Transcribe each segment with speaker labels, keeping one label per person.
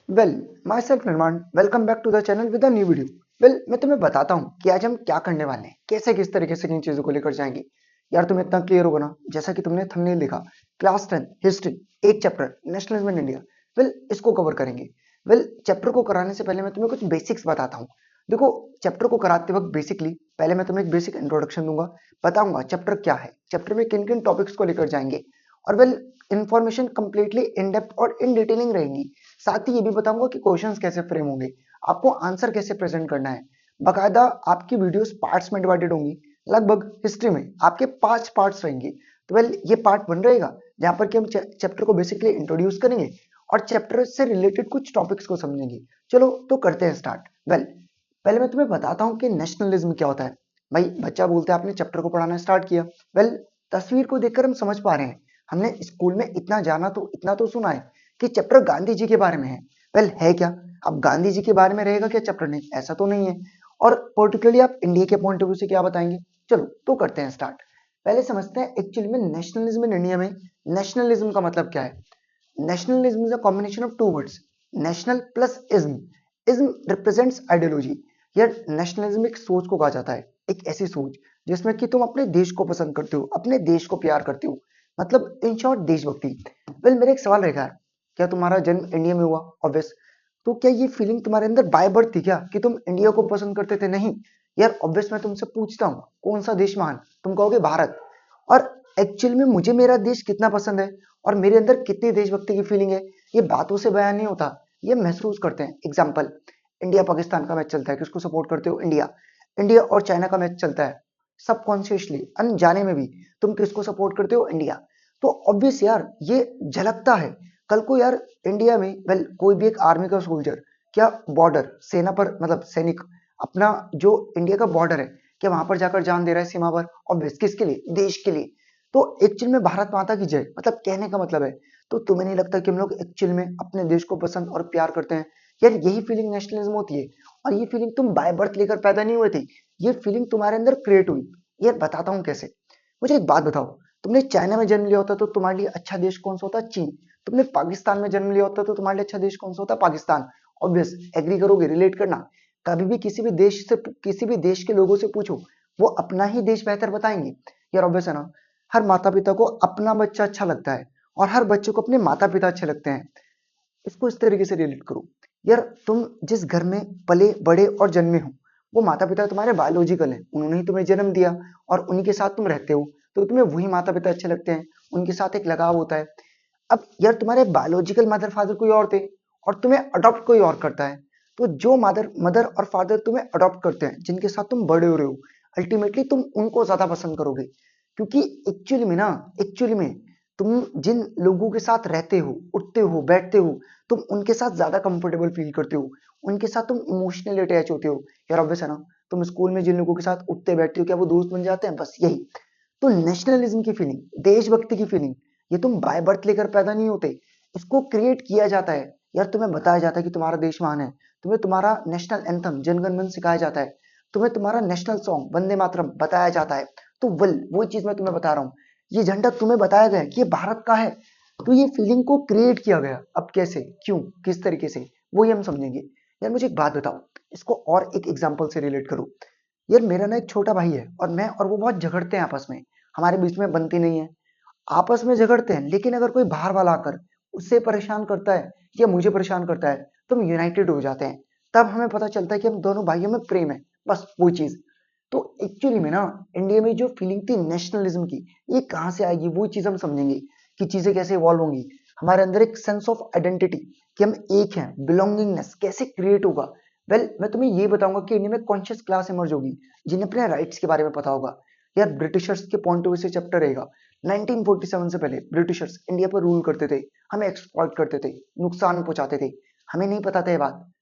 Speaker 1: Well, my self निर्माण, welcome back to the channel with a new video. मैं तुम्हें बताता हूँ कि आज हम क्या करने वाले हैं, कैसे किस तरीके से किन चीजों को लेकर जाएंगे। यार तुम्हें इतना क्लियर होगा ना, जैसा कि तुमने थंबनेल देखा, क्लास 10 हिस्ट्री, एक चैप्टर नेशनलिज्म इन इंडिया। इसको कवर करेंगे। चैप्टर को कराने से पहले मैं तुम्हें कुछ बेसिक्स बताता हूँ। देखो, चैप्टर को कराते वक्त बेसिकली पहले मैं तुम्हें एक बेसिक इंट्रोडक्शन दूंगा, बताऊंगा चैप्टर क्या है, चैप्टर में किन किन टॉपिक्स को लेकर जाएंगे। और इंफॉर्मेशन कंप्लीटली इन डेप्थ और इन डिटेलिंग रहेंगी। साथ ही ये भी बताऊंगा कि क्वेश्चंस कैसे फ्रेम होंगे, आपको आंसर कैसे प्रेजेंट करना है। बकायदा आपकी वीडियोस पार्ट्स में डिवाइडेड होंगी। लगभग हिस्ट्री में आपके 5 पार्ट्स रहेंगे। तो ये पार्ट 1 रहेगा, जहां पर कि हम चैप्टर को बेसिकली इंट्रोड्यूस करेंगे और चैप्टर से रिलेटेड कुछ टॉपिक्स को समझेंगे। चलो तो करते हैं स्टार्ट। पहले मैं तुम्हें बताता हूँ कि नेशनलिज्म क्या होता है। भाई बच्चा बोलते हैं आपने चैप्टर को पढ़ाना स्टार्ट किया। तस्वीर को देखकर हम समझ पा रहे हैं, हमने स्कूल में इतना तो सुना है कि चैप्टर गांधी जी के बारे में है। है क्या? अब गांधी जी के बारे में रहेगा क्या चैप्टर? नहीं, ऐसा तो नहीं है। और पर्टिकुलरली आप इंडिया के पॉइंट ऑफ व्यू से क्या बताएंगे? चलो तो करते हैं स्टार्ट। पहले समझते हैं एक्चुअली में नेशनलिज्म इन इंडिया में नेशनलिज्म का मतलब क्या है। Nationalism is a combination of two words, national plus ism. Ism represents ideology. यार नेशनलिज्म एक सोच को कहा जाता है, एक ऐसी सोच जिसमें कि तुम अपने देश को पसंद करते हो, अपने देश को प्यार करते हो, मतलब इन शॉर्ट देशभक्ति। मेरा एक सवाल रहेगा, क्या तुम्हारा जन्म इंडिया में हुआ? ऑब्वियस। तो क्या ये फीलिंग तुम्हारे अंदर बाय बर्थ थी क्या कि तुम इंडिया को पसंद करते थे? नहीं यार, ऑब्वियस मैं तुमसे पूछता हूँ कौन सा देश महान, तुम कहोगे भारत। और एक्चुअल में मुझे मेरा देश कितना पसंद है और मेरे अंदर कितनी देशभक्ति की फीलिंग है, ये बातों से बयान नहीं होता, ये महसूस करते हैं। एग्जाम्पल, इंडिया पाकिस्तान का मैच चलता है, किसको सपोर्ट करते हो? इंडिया। इंडिया और चाइना का मैच चलता है, सबकॉन्शियसली अनजाने में भी तुम किसको सपोर्ट करते हो? इंडिया। तो ऑब्वियस यार ये झलकता है। कल को यार इंडिया में कोई भी एक आर्मी का सोल्जर, क्या बॉर्डर सेना पर, मतलब सैनिक अपना जो इंडिया का बॉर्डर है, क्या वहां पर जाकर जान दे रहा है सीमा पर? ऑब्वियस, किसके लिए? देश के लिए। तो एक्चुअल में भारत माता की जय, मतलब कहने का मतलब है। तो तुम्हें नहीं लगता कि हम लोग एक्चुअल में अपने देश को पसंद और प्यार करते हैं? यार यही फीलिंग नेशनलिज्म होती है। और ये फीलिंग तुम बाय बर्थ लेकर पैदा नहीं हुए थे, ये फीलिंग तुम्हारे अंदर क्रिएट हुई। यार बताता हूँ कैसे। मुझे एक बात बताओ, तुमने चाइना में जन्म लिया होता तो तुम्हारे लिए अच्छा देश कौन सा होता? चीन। तुमने पाकिस्तान में जन्म लिया होता तो तुम्हारे लिए अच्छा देश कौन सा होता? पाकिस्तान। ऑब्वियस, एग्री करोगे, रिलेट करना। कभी भी किसी भी देश के लोगों से पूछो, वो अपना ही देश बेहतर बताएंगे। यार ऑब्वियस है ना, हर माता पिता को अपना बच्चा अच्छा लगता है और हर बच्चे को अपने माता पिता अच्छे लगते हैं। इसको इस तरीके से रिलेट करो। यार तुम जिस घर में पले बड़े और जन्मे हो, वो माता पिता तुम्हारे बायोलॉजिकल हैं, उन्होंने ही तुम्हें जन्म दिया और उन्हीं के साथ तुम रहते हो, तो तुम्हें वही माता पिता अच्छे लगते हैं, उनके साथ एक लगाव होता है। अब यार तुम्हारे बायोलॉजिकल मदर फादर कोई और थे और तुम्हें अडॉप्ट कोई और करता है। तो जो मदर मदर और फादर तुम्हें अडॉप्ट करते हैं, जिनके साथ तुम बड़े हो रहे हो, अल्टीमेटली तुम उनको ज्यादा पसंद करोगे। क्योंकि एक्चुअली में तुम जिन लोगों के साथ रहते हो, उठते हो, बैठते हो, तुम उनके साथ ज्यादा कंफर्टेबल फील करते हो, उनके साथ तुम इमोशनली अटैच होते हो। यार ऑब्वियस है ना, तुम स्कूल में जिन लोगों के साथ उठते बैठते हो, क्या वो दोस्त बन जाते हैं? बस यही। तो नेशनलिज्म की फीलिंग, देशभक्ति की फीलिंग, ये तुम बाय बर्थ लेकर पैदा नहीं होते, इसको क्रिएट किया जाता है। यार तुम्हें बताया जाता है कि तुम्हारा देश महान है, तुम्हें तुम्हारा नेशनल एंथम जनगण मन सिखाया जाता है, तुम्हें तुम्हारा नेशनल सॉन्ग वंदे मातरम बताया जाता है। तो वो चीज मैं तुम्हें बता रहा हूँ, ये झंडा तुम्हें बताया गया है कि ये भारत का है। तो ये फीलिंग को क्रिएट किया गया। अब कैसे, क्यों, किस तरीके से, वो ही हम समझेंगे। यार मुझे एक बात बताओ, इसको और एक एग्जाम्पल से रिलेट करो। यार मेरा ना एक छोटा भाई है और मैं और वो बहुत झगड़ते हैं आपस में, हमारे बीच में बनती नहीं है, आपस में झगड़ते हैं। लेकिन अगर कोई बाहर वाला आकर उससे परेशान करता है या मुझे परेशान करता है, तो हम यूनाइटेड हो जाते हैं। तब हमें पता चलता है कि हम दोनों भाइयों में प्रेम है, बस वो चीज। तो एक्चुअली में ना, इंडिया में जो फीलिंग थी नेशनलिज्म की, ये कहाँ से आएगी, वो चीज हम समझेंगे कि चीजें कैसे इवॉल्व होंगी। हमारे अंदर एक सेंस ऑफ आइडेंटिटी कि हम एक हैं, बिलोंगिंगनेस कैसे क्रिएट होगा। मैं तुम्हें ये बताऊंगा कि इंडिया में कॉन्शियस क्लास इमर्ज होगी, जिन्हें अपने राइट्स के बारे में पता होगा। यार ब्रिटिशर्स के पॉइंट ऑफ व्यू से चैप्टर रहेगा। 1947 से पहले ब्रिटिशर्स इंडिया पर रूल करते थे, हमें एक्सप्लॉइट करते थे, नुकसान पहुंचाते थे। हमें नहीं पता था ये बात।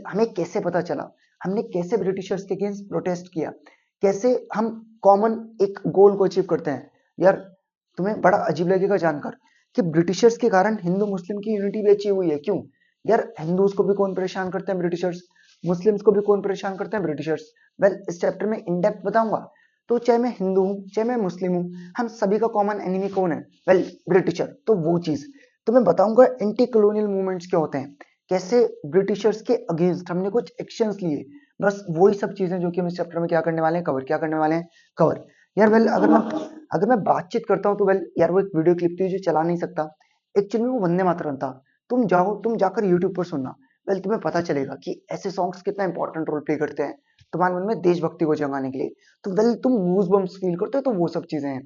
Speaker 1: हमें कैसे पता चला, हमने कैसे ब्रिटिशर्स के अगेंस्ट प्रोटेस्ट किया, कैसे हम कॉमन एक गोल को अचीव करते हैं। यार तुम्हें बड़ा अजीब लगेगा जानकर कि ब्रिटिशर्स के कारण हिंदू मुस्लिम की यूनिटी भी अचीव हुई है। क्यों? यार हिंदूज को भी कौन परेशान करते हैं? ब्रिटिशर्स। मुस्लिम्स को भी कौन परेशान करते हैं? ब्रिटिशर्स। इस चैप्टर में इन डेप्थ बताऊंगा। तो चाहे मैं हिंदू हूँ, चाहे मैं मुस्लिम हूँ, हम सभी का कॉमन एनिमी कौन है? ब्रिटिशर। तो वो चीज तो मैं बताऊंगा, एंटी कॉलोनियल मूवमेंट्स क्या होते हैं, कैसे ब्रिटिशर्स के अगेंस्ट हमने कुछ एक्शंस लिए, बस वही सब चीजें जो कि हम इस चैप्टर में क्या करने वाले हैं, क्या करने वाले हैं, कवर। यार वेल अगर मैं बातचीत करता हूँ तो वेल यार वो एक वीडियो क्लिप थी जो चला नहीं सकता, एक्चुअली में वो वंदे मातरम था। तुम जाकर यूट्यूब पर सुनना, वेल तुम्हें पता चलेगा कि ऐसे सॉन्ग्स कितना इंपॉर्टेंट रोल प्ले करते हैं तुम्हारे मन में देशभक्ति को जगाने के लिए। तो वेल तुम गूज बम्स फील करते हो तो वो सब चीजें हैं।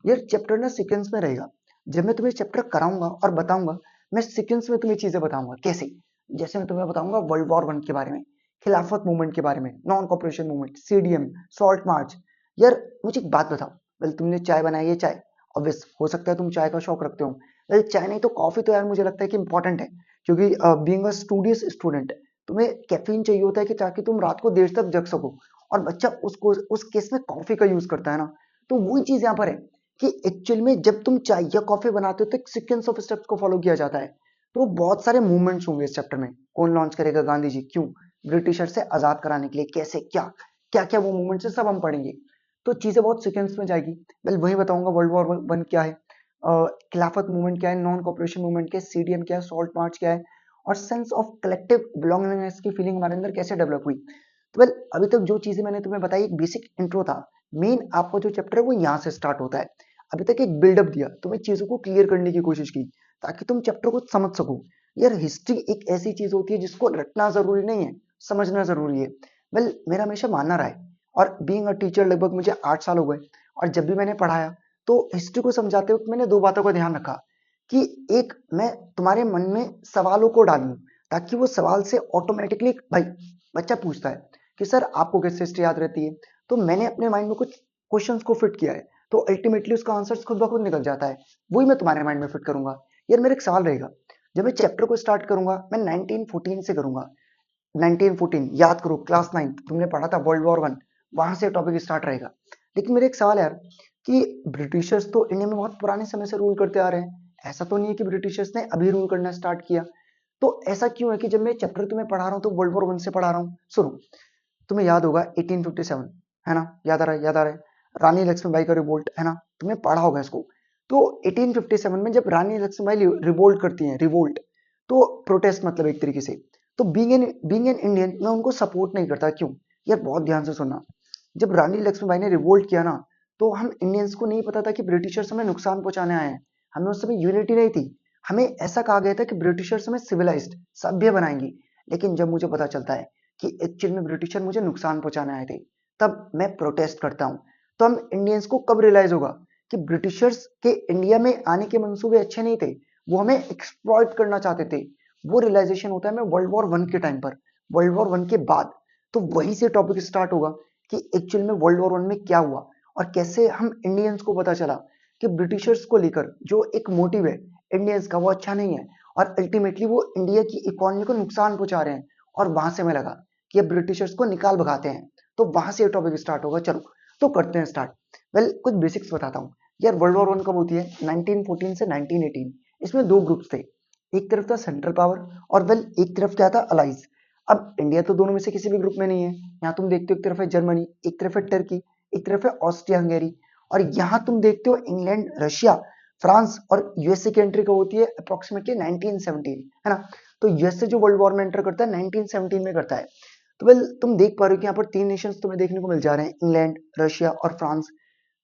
Speaker 1: यार चैप्टर ना सीक्वेंस में रहेगा, जब मैं तुम्हें चैप्टर कराऊंगा और बताऊंगा, मैं सीक्वेंस में तुम्हें चीजें बताऊंगा। कैसे? जैसे मैं तुम्हें बताऊंगा वर्ल्ड वॉर 1 के बारे में, खिलाफत मूवमेंट के बारे में, non cooperation movement, CDM, salt march. यार मुझे एक बात बताओ, वेल तुमने चाय बनाई है, चाय ऑब्वियस हो सकता है तुम चाय का शौक रखते हो, वेल चाय नहीं तो कॉफी तो यार मुझे लगता है कि इंपॉर्टेंट है, क्योंकि बीइंग अ स्टूडियस स्टूडेंट तुम्हें कैफीन चाहिए होता है कि ताकि तुम रात को देर तक जग सको, और बच्चा उसको उस केस में कॉफी का यूज करता है ना। तो वही चीज यहाँ पर है कि एक्चुअल में जब तुम चाय या कॉफी बनाते हो तो एक सीक्वेंस ऑफ स्टेप्स को फॉलो किया जाता है। तो बहुत सारे मूवमेंट्स होंगे इस चैप्टर में। कौन लॉन्च करेगा? गांधी जी। क्यों? ब्रिटिशर से आजाद कराने के लिए। कैसे? क्या क्या क्या वो मूवमेंट्स है सब हम पढ़ेंगे। तो चीजें बहुत सीक्वेंस में जाएगी। वेल वही बताऊंगा वर्ल्ड वॉर 1 क्या है, खिलाफत मूवमेंट क्या है, नॉन कॉपरेशन मूवमेंट क्या है, सीडीएम क्या है, सॉल्ट मार्च क्या है, और सेंस ऑफ कलेक्टिव बिलोंगिंगनेस की फीलिंग हमारे अंदर कैसे डेवलप हुई। तो वेल अभी तक जो चीजें मैंने तुम्हें बताई एक बेसिक इंट्रो था। मेन आपका जो चैप्टर है वो यहाँ से स्टार्ट होता है। अभी तक एक बिल्डअप दिया, तुम्हें चीजों को क्लियर करने की कोशिश की ताकि तुम चैप्टर को समझ सको। यार हिस्ट्री एक ऐसी चीज होती है जिसको रटना जरूरी नहीं है, समझना जरूरी है। वेल मेरा हमेशा मानना रहा है, और बीइंग अ टीचर लगभग मुझे 8 साल हो गए, और जब भी मैंने पढ़ाया तो हिस्ट्री को समझाते वक्त मैंने दो बातों का ध्यान रखा कि एक, मैं तुम्हारे मन में सवालों को डालूं ताकि वो सवाल से ऑटोमेटिकली, भाई बच्चा पूछता है कि सर आपको कैसे हिस्ट्री याद रहती है, तो मैंने अपने माइंड में कुछ क्वेश्चंस को फिट किया है, तो अल्टीमेटली उसका आंसर खुद ब खुद निकल जाता है। वही मैं तुम्हारे माइंड में फिट करूंगा। यार मेरा एक सवाल रहेगा, जब मैं चैप्टर को स्टार्ट करूंगा मैं 1914 से करूंगा। 1914 याद करो, क्लास 9 तुमने पढ़ा था वर्ल्ड वॉर 1, वहां से टॉपिक स्टार्ट रहेगा। लेकिन मेरा एक सवाल है यार कि ब्रिटिशर्स तो इंडिया में बहुत पुराने समय से रूल करते आ रहे हैं, ऐसा तो नहीं है कि ब्रिटिशर्स ने अभी रूल करना स्टार्ट किया। तो ऐसा क्यों है कि जब मैं चैप्टर तुम्हें पढ़ा रहा हूँ तो वर्ल्ड वॉर 1 से पढ़ा रहा हूँ? सुनो, तुम्हें याद होगा 1857, है ना? याद आ रहा है? याद आ रहा है? रानी लक्ष्मीबाई का रिवोल्ट, है ना? तुमने पढ़ा होगा इसको। तो 1857 में जब रानी लक्ष्मीबाई रिवोल्ट करती हैं, रिवोल्ट तो प्रोटेस्ट मतलब एक तरीके से, तो बीइंग एन इंडियन मैं उनको सपोर्ट नहीं करता। क्यों? यार बहुत ध्यान से सुनना, जब रानी लक्ष्मीबाई ने रिवोल्ट किया ना, तो हम इंडियंस को नहीं पता था कि ब्रिटिशर्स हमें नुकसान पहुंचाने आए हैं। हमें उस समय यूनिटी नहीं थी। हमें ऐसा कहा गया था कि ब्रिटिशर्स हमें सिविलाइज्ड, सभ्य बनाएंगे। लेकिन जब मुझे पता चलता है कि एक्चुअल में ब्रिटिशर मुझे नुकसान पहुंचाने आए थे, तब मैं प्रोटेस्ट करता हूँ। तो हम इंडियंस को कब रियलाइज होगा कि ब्रिटिशर्स के इंडिया में आने के मंसूबे अच्छे नहीं थे, वो हमें एक्सप्लॉइट करना चाहते थे। वो रियलाइजेशन होता है हमें वर्ल्ड वॉर 1 के टाइम पर, वर्ल्ड वॉर 1 के बाद। तो वहीं से टॉपिक स्टार्ट होगा कि एक्चुअल में वर्ल्ड वॉर 1 में क्या हुआ, और कैसे हम इंडियंस को पता चला कि ब्रिटिशर्स को लेकर जो एक मोटिव है इंडियंस का वो अच्छा नहीं है, और अल्टीमेटली वो इंडिया की इकोनॉमी को नुकसान पहुंचा रहे हैं। और वहां से हमें लगा कि अब ब्रिटिशर्स को निकाल भगाते हैं। तो वहां से टॉपिक स्टार्ट होगा। चलो तो करते हैं स्टार्ट। वेल कुछ बेसिक्स बताता हूँ। यार वर्ल्ड वॉर 1 कब होती है? 1914 से 1918। इसमें दो ग्रुप्स थे, एक तरफ था सेंट्रल पावर, और वेल एक तरफ क्या था? अलाइज। अब इंडिया तो दोनों में से किसी भी ग्रुप में नहीं है। यहाँ तुम देखते हो एक तरफ है जर्मनी, एक तरफ है टर्की, एक तरफ है ऑस्ट्रिया हंगेरी, और यहाँ तुम देखते हो इंग्लैंड, रशिया, फ्रांस और यूएसए की एंट्री कब होती है? अप्रोक्सीमेटली 1917, है ना? तो यूएसए जो वर्ल्ड वॉर में एंटर करता है 1917 में करता है। तो वेल तुम देख पा रहे हो कि यहाँ पर तीन नेशंस तुम्हें देखने को मिल जा रहे हैं, इंग्लैंड, रशिया और फ्रांस।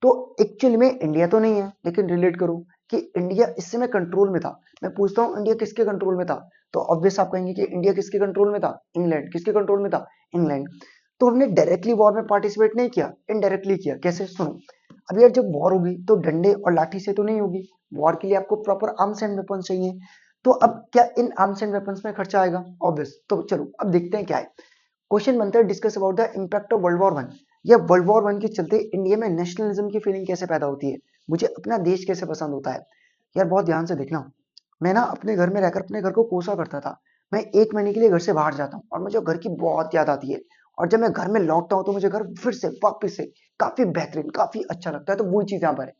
Speaker 1: तो एक्चुअली में इंडिया तो नहीं है, लेकिन रिलेट करो कि इंडिया इस समय कंट्रोल में था। मैं पूछता हूँ इंडिया किसके कंट्रोल में था? तो ऑब्वियस आप कहेंगे कि इंडिया किसके कंट्रोल में था? इंग्लैंड। किसके कंट्रोल में था? इंग्लैंड। तो हमने डायरेक्टली वॉर में पार्टिसिपेट नहीं किया, इनडायरेक्टली किया। कैसे? सुनो, अब यार जब वॉर होगी तो डंडे और लाठी से तो नहीं होगी। वॉर के लिए आपको प्रॉपर आर्म्स एंड वेपन चाहिए। तो अब क्या इन आर्म्स एंड वेपन्स में खर्चा आएगा? ऑब्वियस। तो चलो अब देखते हैं क्या है। क्वेश्चन बनता है discuss about the impact of world war 1। या वर्ल्ड वॉर 1 के चलते इंडिया में नेशनलिज्म की फीलिंग कैसे पैदा होती है, मुझे अपना देश कैसे पसंद होता है। यार बहुत ध्यान से देखना, मैं ना अपने घर में रहकर अपने घर को कोसा करता था। मैं 1 महीने के लिए घर से बाहर जाता हूँ और मुझे घर की बहुत याद आती है, और जब मैं घर में लौटता हूँ तो मुझे घर फिर से वापिस से काफी बेहतरीन, काफी अच्छा लगता है। तो वही चीज यहाँ पर है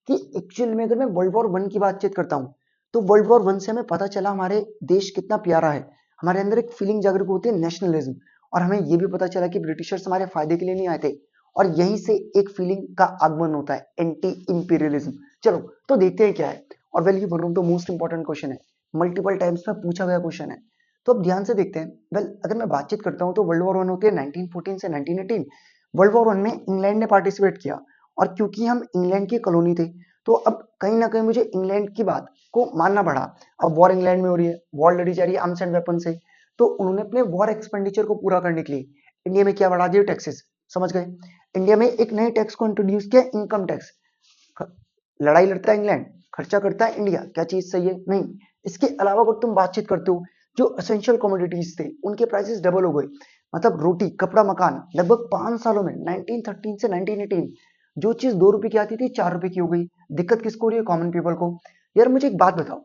Speaker 1: कि एक्चुअल में अगर मैं वर्ल्ड वॉर 1 की बातचीत करता हूँ, तो वर्ल्ड वॉर 1 से हमें पता चला हमारे देश कितना प्यारा है। हमारे अंदर एक फीलिंग जागरूक होती है, नेशनलिज्म। और हमें ये भी पता चला कि ब्रिटिशर्स हमारे फायदे के लिए नहीं आए थे, और यहीं से एक फीलिंग का आगमन होता है, एंटी इंपीरियलिज्म। चलो तो देखते हैं क्या है। और वेल ये बोल रहा हूँ तो मोस्ट इंपॉर्टेंट क्वेश्चन है, मल्टीपल टाइम्स में पूछा गया क्वेश्चन है। तो अब ध्यान से देखते हैं। वेल अगर मैं बातचीत करता हूँ तो वर्ल्ड वॉर वन होती है 1914 से 1918। वर्ल्ड वॉर वन में इंग्लैंड ने पार्टिसिपेट किया, और क्योंकि हम इंग्लैंड की कॉलोनी थे तो अब कहीं ना कहीं मुझे इंग्लैंड की बात को मानना पड़ा। अब वॉर इंग्लैंड में हो रही है, वॉर लड़ी जा रही है आर्म्स एंड वेपन से, तो उन्होंने अपने वॉर एक्सपेंडिचर को पूरा करने के लिए इंडिया में क्या बढ़ा दिया, टैक्सेस। समझ गए? इंडिया में एक नए टैक्स को इंट्रोड्यूस किया, इनकम टैक्स। लड़ाई लड़ता है इंग्लैंड, खर्चा करता है इंडिया, क्या चीज सही है? नहीं। इसके अलावा अगर तुम बातचीत करते हो, जो असेंशियल कमोडिटीज थे उनके प्राइसेस डबल हो गए। मतलब रोटी कपड़ा मकान लगभग 5 सालों में 1913 से 1918 जो चीज 2 रुपए की आती थी 4 रुपए की हो गई। दिक्कत किसको हो रही है? कॉमन पीपल को। यार मुझे एक बात बताओ,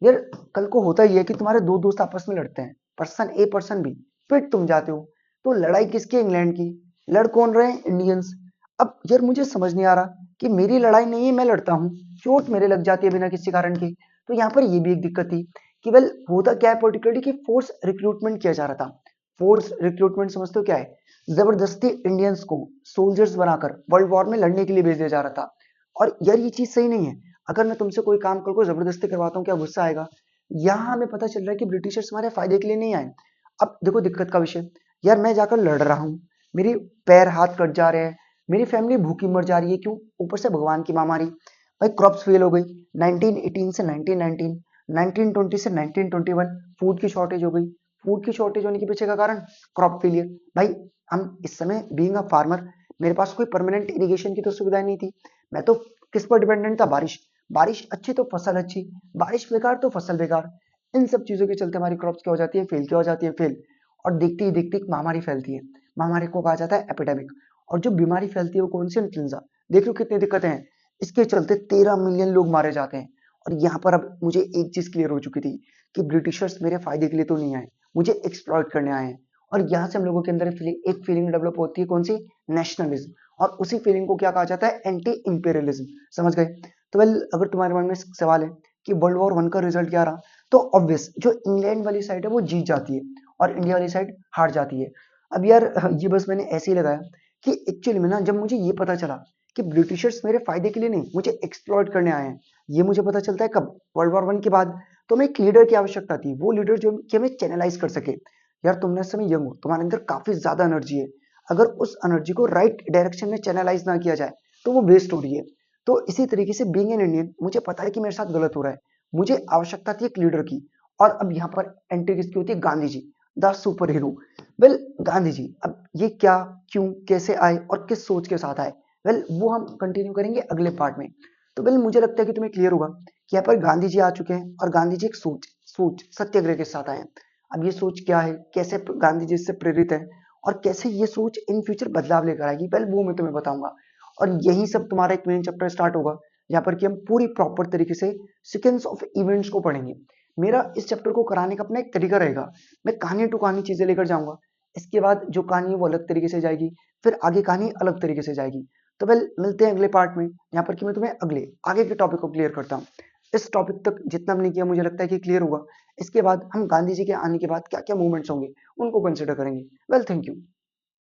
Speaker 1: यार कल को होता ही है कि तुम्हारे दो दोस्त आपस में लड़ते हैं, पर्सन ए पर्सन बी, फिर तुम जाते हो, तो लड़ाई किसकी? इंग्लैंड की। लड़ कौन रहे हैं? इंडियंस। अब यार मुझे समझ नहीं आ रहा कि मेरी लड़ाई नहीं है, मैं लड़ता हूँ, चोट मेरे लग जाती है बिना किसी कारण के। तो यहाँ पर ये भी एक दिक्कत थी कि वेल होता क्या है पर्टिकुलरली कि फोर्स रिक्रूटमेंट किया जा रहा था। फोर्स रिक्रूटमेंट समझते हो क्या है? जबरदस्ती इंडियंस को सोल्जर्स बनाकर वर्ल्ड वॉर में लड़ने के लिए भेज दिया जा रहा था। और यार ये चीज सही नहीं है। अगर मैं तुमसे कोई काम करको जबरदस्ती करवाता हूँ, क्या गुस्सा आएगा? यहाँ हमें पता चल रहा है कि ब्रिटिशर्स हमारे फायदे के लिए नहीं आए। अब देखो दिक्कत का विषय, यार मैं जाकर लड़ रहा हूँ, मेरी पैर हाथ कट जा रहे हैं, मेरी फैमिली भूखी मर जा रही है, क्यों? ऊपर से भगवान की महामारी। भाई क्रॉप्स फेल हो गई 1918 से 1919, 1920 से 1921 फूड की शॉर्टेज हो गई। फूड की शॉर्टेज होने के पीछे का कारण क्रॉप फेलियर। भाई हम इस समय बीइंग अ फार्मर, मेरे पास कोई परमानेंट इरिगेशन की तो सुविधा नहीं थी। मैं तो किस पर डिपेंडेंट था? बारिश। बारिश अच्छी तो फसल अच्छी, बारिश बेकार तो फसल बेकार। इन सब चीजों के चलते हमारी क्रॉप्स क्या हो जाती है? फेल। क्या हो जाती है? फेल। और देखते ही देखते एक महामारी फैलती है। महामारी को कहा जाता है एपिडेमिक। और जो बीमारी फैलती है वो कौन सी? इन्फ्लुएंजा। देख लो कितनी दिक्कतें हैं। इसके चलते 13 मिलियन लोग मारे जाते हैं। और यहाँ पर अब मुझे एक चीज क्लियर हो चुकी थी कि ब्रिटिशर्स मेरे फायदे के लिए तो नहीं आए, मुझे एक्सप्लॉइट करने आए हैं। और यहाँ से हम लोगों के अंदर एक फीलिंग डेवलप होती है, कौन सी? नेशनलिज्म। और उसी फीलिंग को क्या कहा जाता है? Anti imperialism. समझ गए? तो वेल अगर तुम्हारे मन में सवाल है कि वर्ल्ड वॉर वन का रिजल्ट क्या रहा, तो ऑब्वियस जो इंग्लैंड वाली साइड है वो जीत जाती है और इंडिया वाली साइड हार जाती है। अब यार ये बस मैंने ऐसे ही लगाया कि एक्चुअली में ना जब मुझे ये पता चला कि ब्रिटिशर्स मेरे फायदे के लिए नहीं, मुझे एक्सप्लॉइट करने आए हैं, ये मुझे पता चलता है कब? वर्ल्ड वॉर वन के बाद। तो मैं एक लीडर की आवश्यकता थी, वो लीडर जो कि हमें चैनलाइज कर सके। यार तुमने इस समय यंग हो, तुम्हारे अंदर काफी ज्यादा एनर्जी है, अगर उस एनर्जी को राइट डायरेक्शन में चैनलाइज ना किया जाए तो वो वेस्ट हो रही है। तो इसी तरीके से बीइंग एन इंडियन मुझे पता है कि मेरे साथ गलत हो रहा है, मुझे आवश्यकता थी एक लीडर की। और अब यहाँ पर एंट्री किसकी होती है? Gandhi ji, the super hero. Well Gandhi ji अब ये क्या, क्यों, कैसे आए और किस सोच के साथ आए, वेल वो हम कंटिन्यू करेंगे अगले पार्ट में। तो वेल मुझे लगता है कि तुम्हें क्लियर होगा कि यहाँ पर गांधी जी आ चुके हैं और गांधी जी एक सोच सोच सत्याग्रह के साथ आए हैं। अब ये सोच क्या है, कैसे गांधी जी से प्रेरित है और कैसे ये सोच इन फ्यूचर बदलाव लेकर आएगी, वेल वो मैं तुम्हें बताऊंगा। और यही सब तुम्हारा एक मेन चैप्टर स्टार्ट होगा जहाँ पर कि हम पूरी प्रॉपर तरीके से सीक्वेंस ऑफ इवेंट्स को पढ़ेंगे। मेरा इस चैप्टर को कराने का अपना एक तरीका रहेगा, मैं कहानी टू कहानी चीजें लेकर जाऊंगा। इसके बाद जो कहानी है वो अलग तरीके से जाएगी, फिर आगे कहानी अलग तरीके से जाएगी। तो वेल मिलते हैं अगले पार्ट में, यहाँ पर कि मैं तुम्हें आगे के टॉपिक को क्लियर करता हूँ। इस टॉपिक तक जितना हमने किया मुझे लगता है कि क्लियर होगा। इसके बाद हम गांधी जी के आने के बाद क्या क्या मूवमेंट्स होंगे उनको कंसिडर करेंगे। Well thank you.